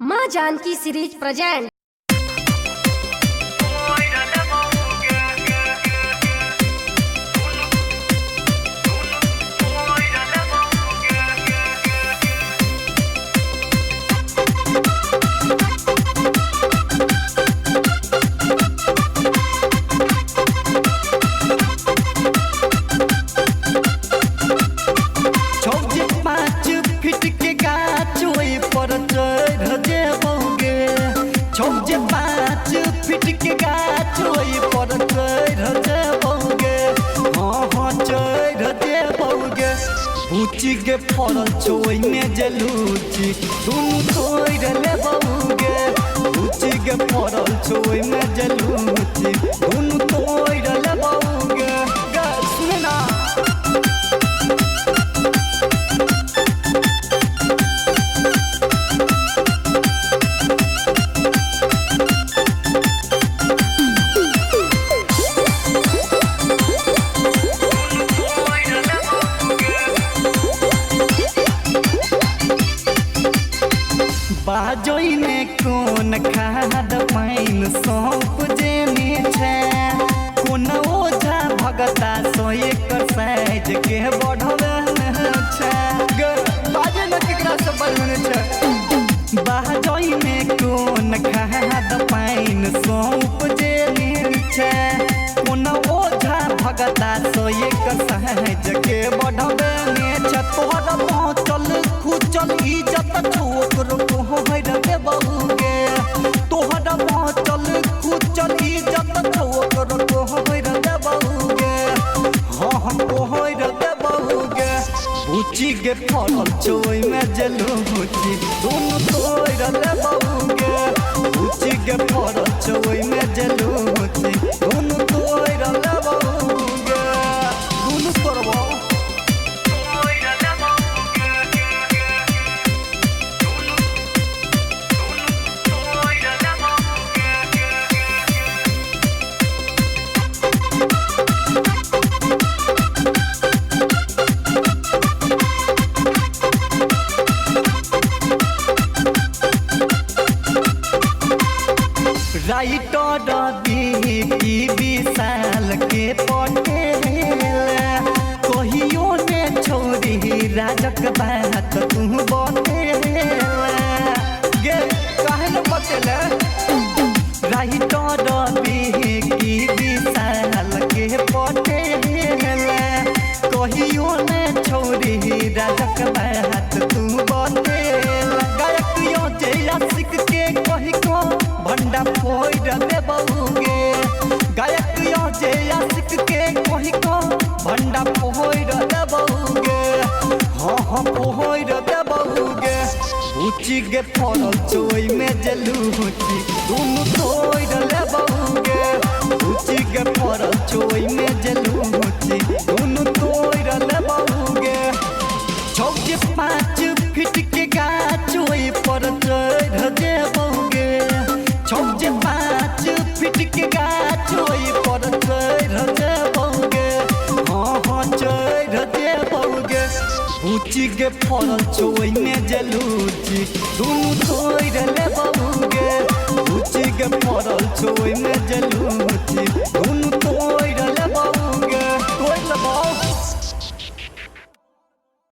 माँ Janaki series present. ऊँची के फरल चोई में जलूची दुनू तोड़ ले बउगे। ऊँची के फरल चोई में जलूची दुनू तोड़ ले बउगे। सुने ना बाजोई में कौन खाद पाइन सौंप जेने छे कोन ओझा भगता सो एकर साइज के बढ़वे छे। बाजे न केकरा से बढ़वे छे। बाजोई में कौन खाद पाइन सौंप जेने छे कोन ओझा भगता सो एकर साइज के बढ़वे छे। तोहर पहुँचल खुचल इज्जत ठोकर रे बउगे। तोहरा पहुँचल खुचल इज्जत ठोकर रे बउगे। हाँ हम कोहर रे बउगे। ऊँची के फरल चोई में जलूची दोनों तोड़ रे बउगे। ऊँची के फरल चोई में जलूची दोनों तोड़ रे बउगे। दोनों तोड़बो राइटर की विशाल के पटेल कहियो ने छोड़ी राजक बात तू बतेल गे काहे न बतेल। राइटर की विशाल के पटेल कहियो ने छोड़ी राजक बात तू बतेल। गायक यो जया सिख के कही को भंडा फोड़ दे बउगे। गायक यो जया सिख के कही को भंडा फोड़ दे बउगे। हाँ हाँ फोड़ दे बउगे। ऊँची के फरल चोई में जलूची दोनों तोड़ ले बउगे। ऊँची के फरल चोई में जलूची दोनों तोड़ ले बउगे। 5 फीट के गाछ ओई पर चढ़ दे बउगे। 5 फीट के गाछ ओई पर चढ़ दे बउगे। हाँ हाँ चढ़ दे बउगे। ऊँची के फरल चोई में जलूची दोनों तोड़ ले बउगे। ऊँची के फरल चोई में जलूची दोनों तोड़ ले